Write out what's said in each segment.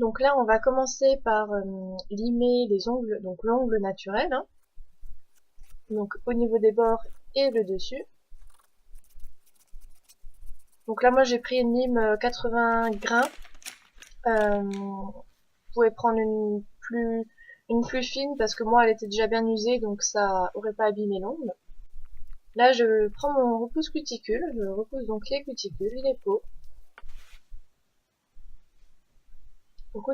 Donc là, on va commencer par limer les ongles, donc l'ongle naturel, hein, donc au niveau des bords et le dessus. Donc là, moi, j'ai pris une lime 80 grains. Vous pouvez prendre une plus fine parce que moi, elle était déjà bien usée, donc ça aurait pas abîmé l'ongle. Là, je prends mon repousse cuticule, je repousse donc les cuticules, les peaux, pour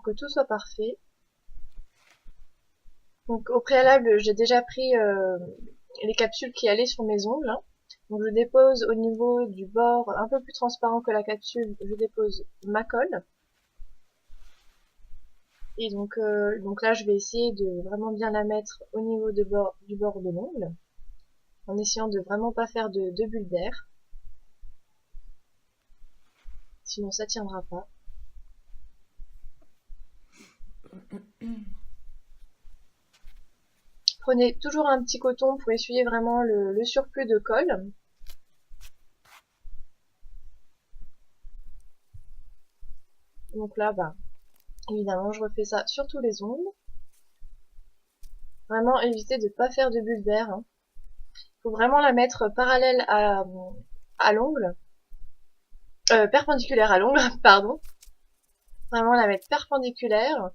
que tout soit parfait. Donc au préalable, j'ai déjà pris les capsules qui allaient sur mes ongles, hein. Donc je dépose au niveau du bord un peu plus transparent que la capsule, je dépose ma colle. Et donc là, je vais essayer de vraiment bien la mettre au niveau du bord de l'ongle, en essayant de vraiment pas faire de bulles d'air, sinon ça tiendra pas. Prenez toujours un petit coton pour essuyer vraiment le surplus de colle. Donc là, bah, évidemment, je refais ça sur tous les ongles. Vraiment éviter de pas faire de bulles d'air, hein. Faut vraiment la mettre parallèle à l'ongle, perpendiculaire à l'ongle, pardon. Vraiment la mettre perpendiculaire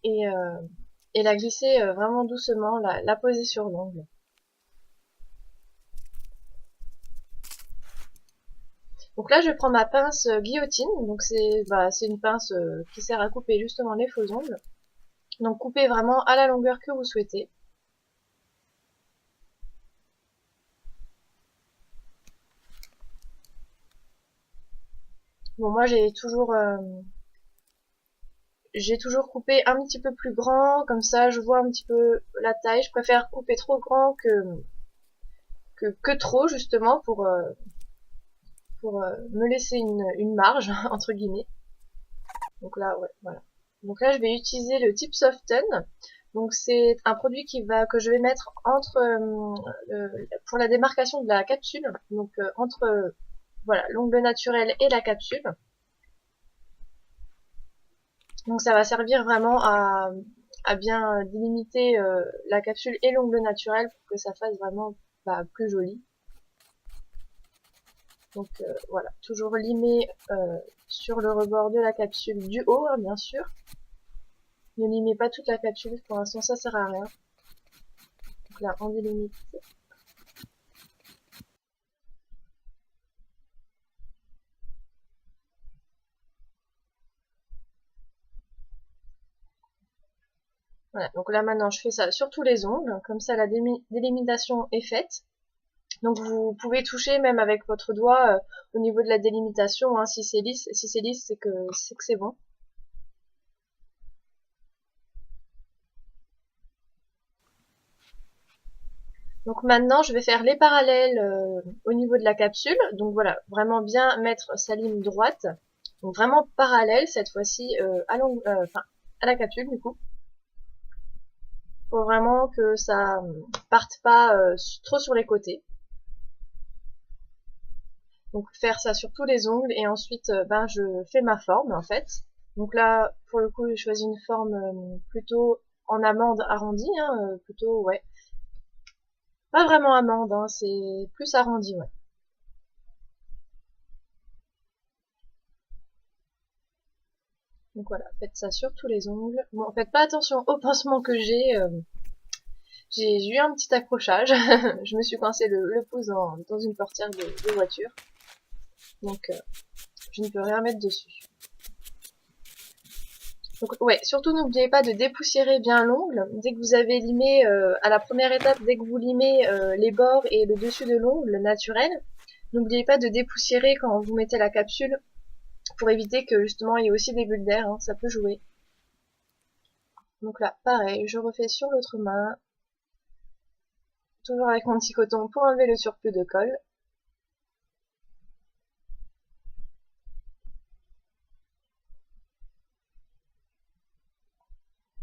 et, euh, et la glisser vraiment doucement, la poser sur l'ongle. Donc là, je prends ma pince guillotine. Donc c'est une pince qui sert à couper justement les faux ongles. Donc coupez vraiment à la longueur que vous souhaitez. Bon, moi j'ai toujours coupé un petit peu plus grand, comme ça je vois un petit peu la taille. Je préfère couper trop grand que trop justement pour me laisser une marge entre guillemets. Donc là, ouais, voilà. Donc là, je vais utiliser le Tip Soften. Donc c'est un produit que je vais mettre entre pour la démarcation de la capsule, donc entre voilà l'ongle naturel et la capsule. Donc ça va servir vraiment à bien délimiter la capsule et l'ongle naturel pour que ça fasse vraiment plus joli. Donc voilà, toujours limer sur le rebord de la capsule du haut, hein, bien sûr. Ne limez pas toute la capsule, pour l'instant ça sert à rien. Donc là, on délimite. Voilà, donc là maintenant je fais ça sur tous les ongles, comme ça la délimitation est faite. Donc vous pouvez toucher même avec votre doigt au niveau de la délimitation, hein, si c'est lisse, c'est que c'est bon. Donc maintenant je vais faire les parallèles au niveau de la capsule. Donc voilà, vraiment bien mettre sa ligne droite. Donc vraiment parallèle cette fois-ci à la capsule du coup. Faut vraiment que ça parte pas trop sur les côtés. Donc faire ça sur tous les ongles et ensuite je fais ma forme en fait. Donc là pour le coup j'ai choisi une forme plutôt en amande arrondie, hein, plutôt ouais. Pas vraiment amande, hein, c'est plus arrondi, ouais. Donc voilà, faites ça sur tous les ongles. Bon, faites pas attention au pincement que j'ai eu un petit accrochage. Je me suis coincé le pouce dans une portière de voiture. Donc je ne peux rien mettre dessus. Donc ouais, surtout n'oubliez pas de dépoussiérer bien l'ongle. Dès que vous avez limé, à la première étape, dès que vous limez les bords et le dessus de l'ongle naturel, n'oubliez pas de dépoussiérer quand vous mettez la capsule pour éviter que justement il y ait aussi des bulles d'air, hein, ça peut jouer. Donc là, pareil, je refais sur l'autre main, toujours avec mon petit coton pour enlever le surplus de colle.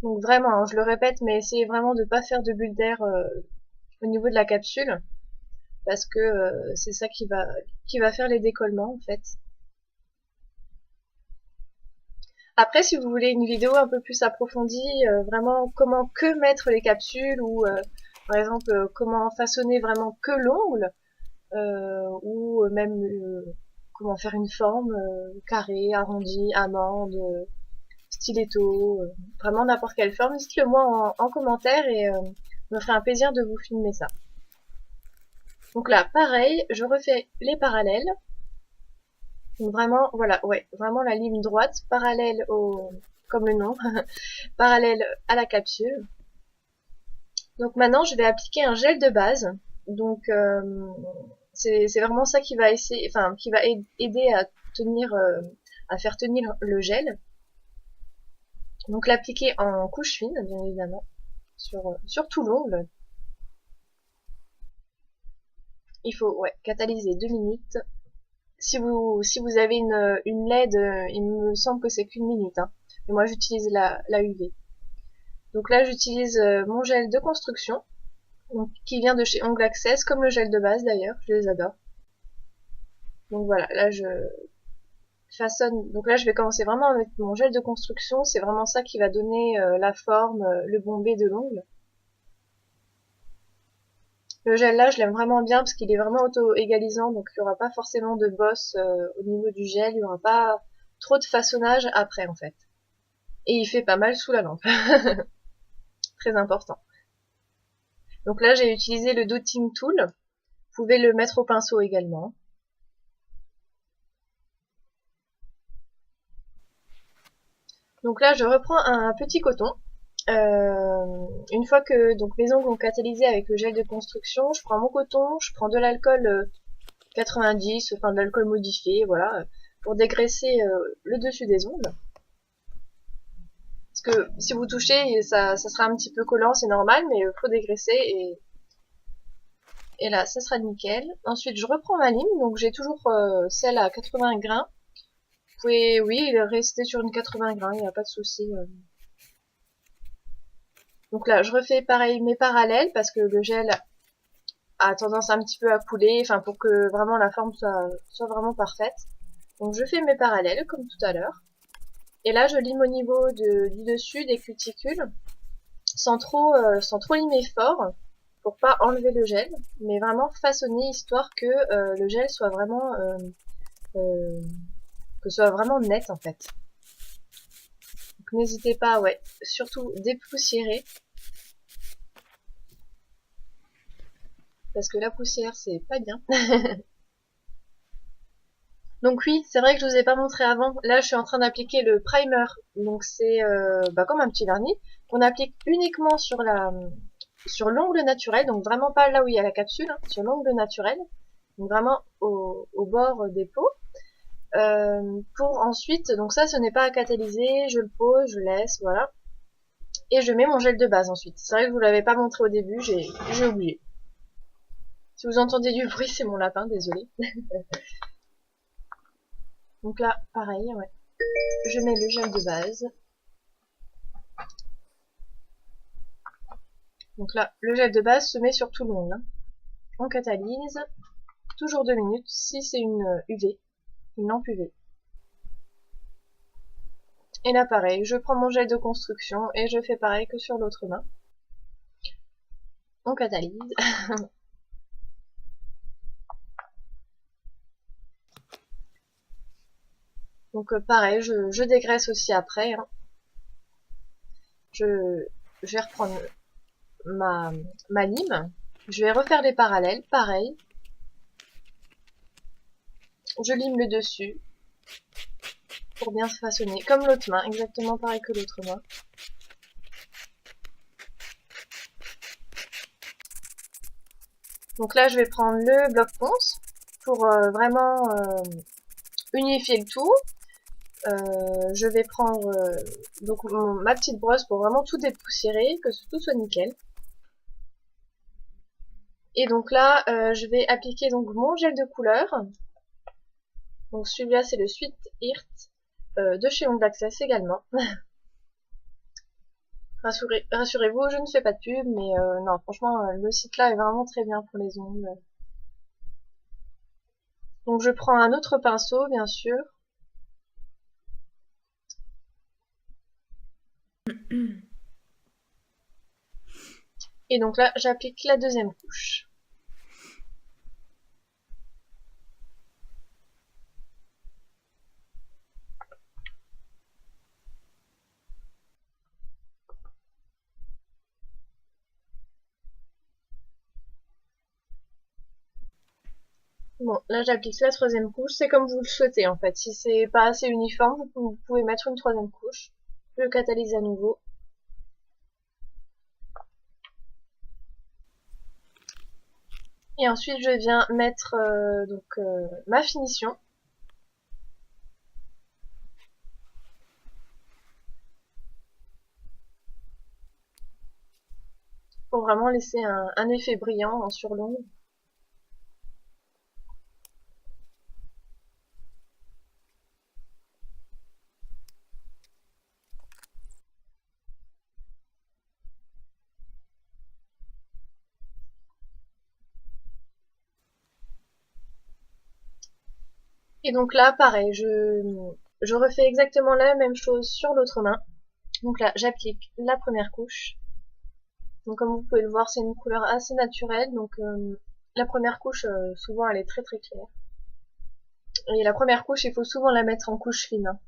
Donc vraiment, hein, je le répète, mais essayez vraiment de ne pas faire de bulles d'air au niveau de la capsule, parce que c'est ça qui va faire les décollements en fait. Après, si vous voulez une vidéo un peu plus approfondie, vraiment comment que mettre les capsules ou par exemple comment façonner vraiment que l'ongle ou même comment faire une forme carrée, arrondie, amande, stiletto, vraiment n'importe quelle forme, dites-le moi en commentaire et me ferait un plaisir de vous filmer ça. Donc là, pareil, je refais les parallèles. Donc vraiment, voilà, ouais, vraiment la ligne droite, parallèle au, comme le nom, parallèle à la capsule. Donc maintenant, je vais appliquer un gel de base. Donc c'est vraiment ça qui va essayer, enfin, qui va aider à tenir, à faire tenir le gel. Donc l'appliquer en couche fine, bien évidemment, sur tout l'ongle. Il faut, ouais, catalyser 2 minutes. Si vous avez une LED, il me semble que c'est qu'1 minute, hein. Et moi j'utilise la UV. Donc là j'utilise mon gel de construction, donc, qui vient de chez Ongle Access, comme le gel de base d'ailleurs, je les adore. Donc voilà, là je façonne, donc là je vais commencer vraiment avec mon gel de construction, c'est vraiment ça qui va donner la forme, le bombé de l'ongle. Le gel là, je l'aime vraiment bien parce qu'il est vraiment auto-égalisant, donc il n'y aura pas forcément de bosse au niveau du gel, il n'y aura pas trop de façonnage après en fait. Et il fait pas mal sous la lampe. Très important. Donc là, j'ai utilisé le Dotting Tool. Vous pouvez le mettre au pinceau également. Donc là, je reprends un petit coton. Une fois que donc mes ongles ont catalysé avec le gel de construction, je prends mon coton, je prends de l'alcool 90, enfin de l'alcool modifié, voilà, pour dégraisser le dessus des ongles. Parce que si vous touchez, ça sera un petit peu collant, c'est normal, mais faut dégraisser et là, ça sera nickel. Ensuite, je reprends ma lime, donc j'ai toujours celle à 80 grains. Vous pouvez, oui, rester sur une 80 grains, il n'y a pas de souci. Donc là, je refais pareil mes parallèles parce que le gel a tendance un petit peu à couler, enfin pour que vraiment la forme soit vraiment parfaite. Donc je fais mes parallèles comme tout à l'heure. Et là, je lime au niveau du dessus des cuticules, sans trop limer fort, pour pas enlever le gel, mais vraiment façonner histoire que le gel soit vraiment euh, que ce soit vraiment net en fait. Donc n'hésitez pas, ouais, surtout dépoussiérer, parce que la poussière c'est pas bien. Donc oui, c'est vrai que je vous ai pas montré avant. Là, je suis en train d'appliquer le primer. Donc c'est comme un petit vernis qu'on applique uniquement sur l'ongle naturel, donc vraiment pas là où il y a la capsule, hein, sur l'ongle naturel, donc vraiment au bord des peaux. Pour ensuite, donc ça, ce n'est pas à catalyser, je le pose, je laisse, voilà. Et je mets mon gel de base ensuite. C'est vrai que je vous l'avais pas montré au début, j'ai oublié. Si vous entendez du bruit, c'est mon lapin, désolé. Donc là, pareil, ouais. Je mets le gel de base. Donc là, le gel de base se met sur tout l'ongle. Hein. On catalyse, toujours 2 minutes, si c'est une UV, une lampe UV. Et là pareil, je prends mon gel de construction et je fais pareil que sur l'autre main. On catalyse. Donc pareil, je dégraisse aussi après. Hein. Je vais reprendre ma lime. Je vais refaire les parallèles, pareil. Je lime le dessus pour bien se façonner, comme l'autre main, exactement pareil que l'autre main. Donc là, je vais prendre le bloc ponce pour vraiment unifier le tout. Je vais prendre donc ma petite brosse pour vraiment tout dépoussiérer, que tout soit nickel. Et donc là, je vais appliquer donc mon gel de couleur. Donc celui-là, c'est le Sweet Heart de chez Ongle Access également. Rassurez-vous, je ne fais pas de pub, mais non, franchement, le site là est vraiment très bien pour les ongles. Donc je prends un autre pinceau, bien sûr. Et donc là, j'applique la deuxième couche. Bon, là j'applique la troisième couche, c'est comme vous le souhaitez en fait. Si c'est pas assez uniforme, vous pouvez mettre une troisième couche. Je catalyse à nouveau. Et ensuite je viens mettre ma finition. Pour vraiment laisser un effet brillant en surlongue. Et donc là, pareil, je refais exactement la même chose sur l'autre main. Donc là, j'applique la première couche. Donc comme vous pouvez le voir, c'est une couleur assez naturelle. Donc la première couche, souvent, elle est très très claire. Et la première couche, il faut souvent la mettre en couche fine.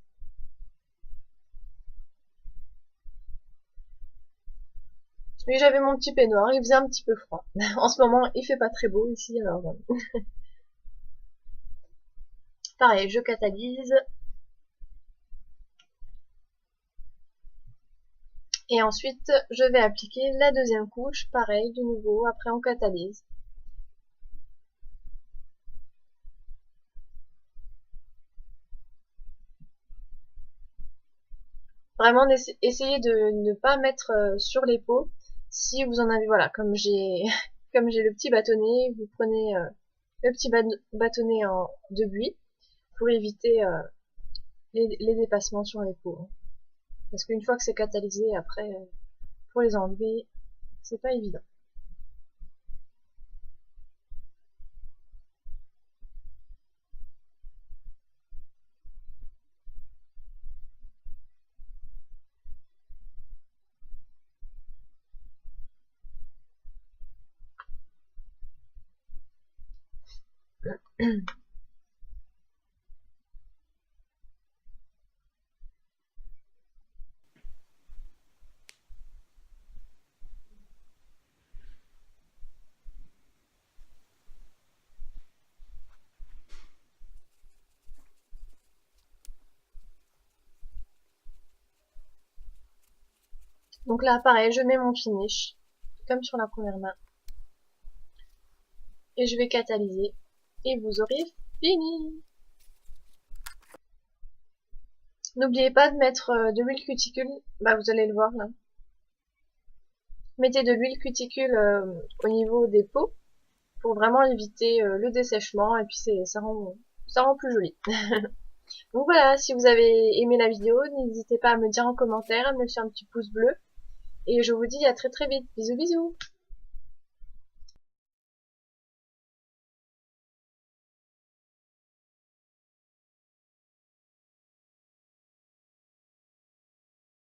Mais j'avais mon petit peignoir, il faisait un petit peu froid. En ce moment, il fait pas très beau ici, alors pareil, je catalyse. Et ensuite, je vais appliquer la deuxième couche, pareil, de nouveau, après on catalyse. Vraiment, essayez de ne pas mettre sur les peaux. Si vous en avez, voilà, comme j'ai comme j'ai le petit bâtonnet, vous prenez le petit bâtonnet de buis pour éviter les dépassements sur les peaux. Parce qu'une fois que c'est catalysé, après, pour les enlever, c'est pas évident. Donc là, pareil, je mets mon finish, comme sur la première main. Et je vais catalyser. Et vous aurez fini. N'oubliez pas de mettre de l'huile cuticule. Bah, vous allez le voir là. Mettez de l'huile cuticule au niveau des peaux pour vraiment éviter le dessèchement et puis ça rend plus joli. Donc voilà, si vous avez aimé la vidéo, n'hésitez pas à me dire en commentaire, à me laisser un petit pouce bleu. Et je vous dis à très très vite. Bisous bisous.